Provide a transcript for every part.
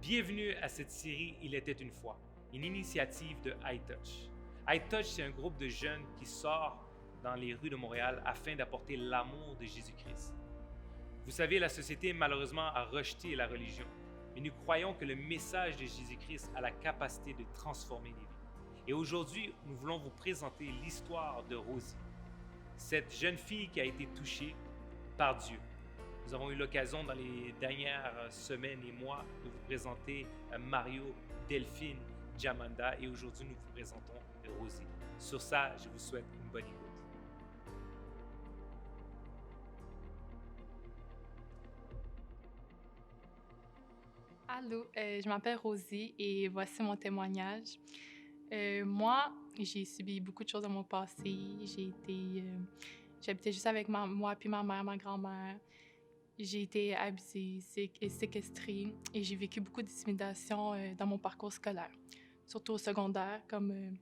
Bienvenue à cette série Il était une fois, une initiative de iTouch. iTouch, c'est un groupe de jeunes qui sort dans les rues de Montréal afin d'apporter l'amour de Jésus-Christ. Vous savez, la société malheureusement a rejeté la religion, mais nous croyons que le message de Jésus-Christ a la capacité de transformer les vies. Et aujourd'hui, nous voulons vous présenter l'histoire de Rosie, cette jeune fille qui a été touchée par Dieu. Nous avons eu l'occasion dans les dernières semaines et mois de vous présenter Mario, Delphine, Jamanda et aujourd'hui nous vous présentons Rosie. Sur ça, je vous souhaite une bonne écoute. Allô, je m'appelle Rosie et voici mon témoignage. Moi, j'ai subi beaucoup de choses dans mon passé. J'habitais juste avec moi puis ma mère, ma grand-mère. J'ai été abusée, séquestrée et j'ai vécu beaucoup d'intimidation dans mon parcours scolaire, surtout au secondaire, comme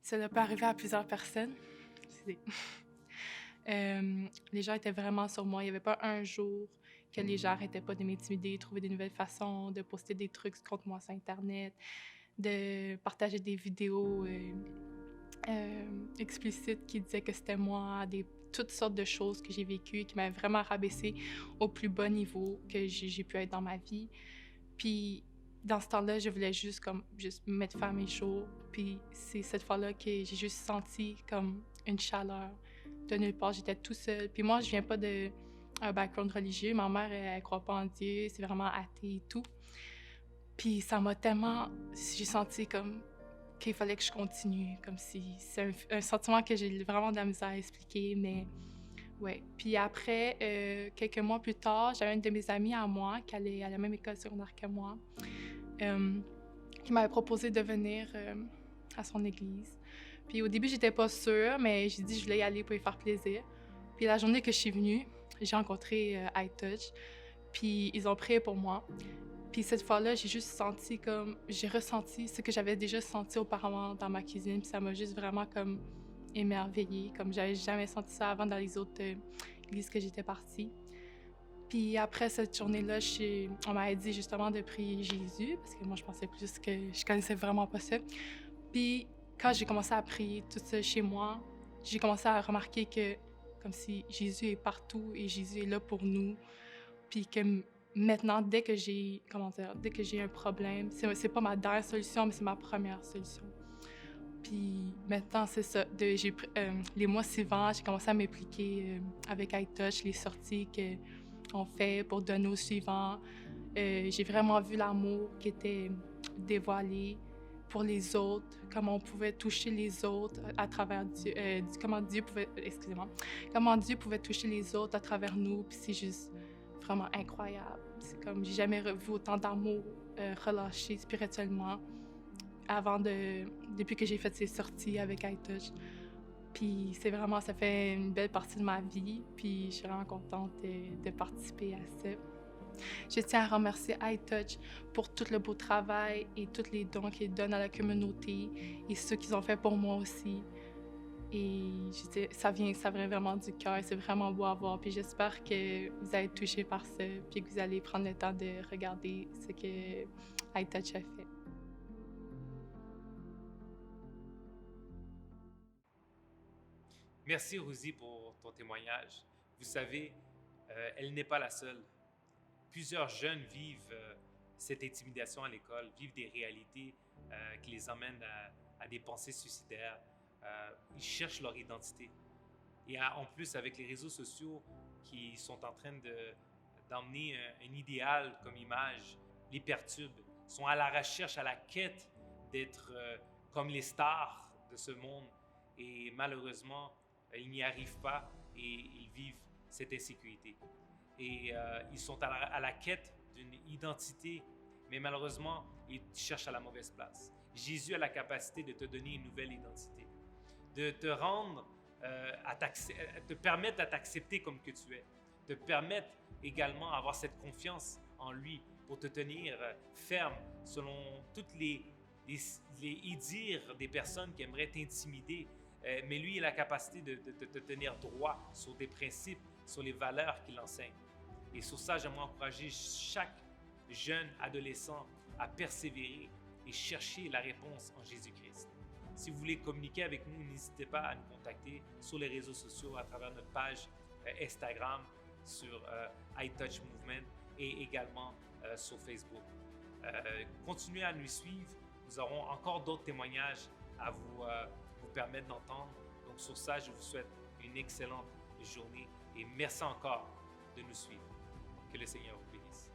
cela peut arriver à plusieurs personnes. C'est- les gens étaient vraiment sur moi. Il n'y avait pas un jour que les gens n'arrêtaient pas de m'intimider, trouver des nouvelles façons, de poster des trucs contre moi sur Internet, de partager des vidéos explicites qui disaient que c'était moi, toutes sortes de choses que j'ai vécues et qui m'avaient vraiment rabaissée au plus bas niveau que j'ai pu être dans ma vie. Puis, dans ce temps-là, je voulais juste mettre fin à mes jours. Puis c'est cette fois-là que j'ai juste senti comme une chaleur de nulle part. J'étais tout seule. Puis moi, je viens pas d'un background religieux. Ma mère, elle croit pas en Dieu. C'est vraiment athée et tout. Puis ça m'a tellement... J'ai senti comme qu'il fallait que je continue. Comme si... C'est un sentiment que j'ai vraiment de la misère à expliquer, mais... Ouais. Puis après, quelques mois plus tard, j'avais une de mes amies à moi qui allait à la même école secondaire que moi, qui m'avait proposé de venir à son église. Puis au début, j'étais pas sûre, mais j'ai dit que je voulais y aller pour lui faire plaisir. Puis la journée que je suis venue, j'ai rencontré iTouch, puis ils ont prié pour moi. Puis cette fois-là, j'ai ressenti ce que j'avais déjà senti auparavant dans ma cuisine, puis ça m'a juste vraiment comme émerveillée, comme j'avais jamais senti ça avant dans les autres églises que j'étais partie. Puis après cette journée-là, on m'avait dit justement de prier Jésus, parce que moi, je pensais plus que je connaissais vraiment pas ça. Puis quand j'ai commencé à prier tout ça chez moi, j'ai commencé à remarquer que comme si Jésus est partout et Jésus est là pour nous. Puis que maintenant, dès que j'ai un problème, c'est pas ma dernière solution, mais c'est ma première solution. Puis maintenant, c'est ça. Les mois suivants, j'ai commencé à m'impliquer avec iTouch, les sorties qu'on fait pour donner aux suivants. J'ai vraiment vu l'amour qui était dévoilé pour les autres, comment on pouvait toucher les autres à travers Dieu, comment Dieu pouvait toucher les autres à travers nous. Puis c'est juste vraiment incroyable. C'est comme j'ai jamais vu autant d'amour relâché spirituellement depuis que j'ai fait ces sorties avec iTouch. Puis ça fait une belle partie de ma vie, puis je suis vraiment contente de participer à ça. Je tiens à remercier iTouch pour tout le beau travail et tous les dons qu'ils donnent à la communauté et ceux qu'ils ont fait pour moi aussi. Et ça vient vraiment du cœur, c'est vraiment beau à voir. Puis j'espère que vous allez être touchés par ça, puis que vous allez prendre le temps de regarder ce que iTouch a fait. Merci Rosie pour ton témoignage. Vous savez, elle n'est pas la seule. Plusieurs jeunes vivent cette intimidation à l'école, vivent des réalités qui les emmènent à des pensées suicidaires. Ils cherchent leur identité. Et en plus, avec les réseaux sociaux qui sont en train d'emmener un idéal comme image, les perturbent, sont à la recherche, à la quête d'être comme les stars de ce monde. Et malheureusement, ils n'y arrivent pas et ils vivent cette insécurité. Et ils sont à la quête d'une identité, mais malheureusement, ils cherchent à la mauvaise place. Jésus a la capacité de te donner une nouvelle identité, de te rendre, te permettre de t'accepter comme que tu es, te permettre également d'avoir cette confiance en lui pour te tenir ferme selon toutes les dires des personnes qui aimeraient t'intimider. Mais lui, il a la capacité de te tenir droit sur des principes, sur les valeurs qu'il enseigne. Et sur ça, j'aimerais encourager chaque jeune adolescent à persévérer et chercher la réponse en Jésus-Christ. Si vous voulez communiquer avec nous, n'hésitez pas à nous contacter sur les réseaux sociaux à travers notre page Instagram, sur iTouch Movement et également sur Facebook. Continuez à nous suivre. Nous aurons encore d'autres témoignages à vous permettre d'entendre. Donc sur ça, je vous souhaite une excellente journée et merci encore de nous suivre. Que le Seigneur vous bénisse.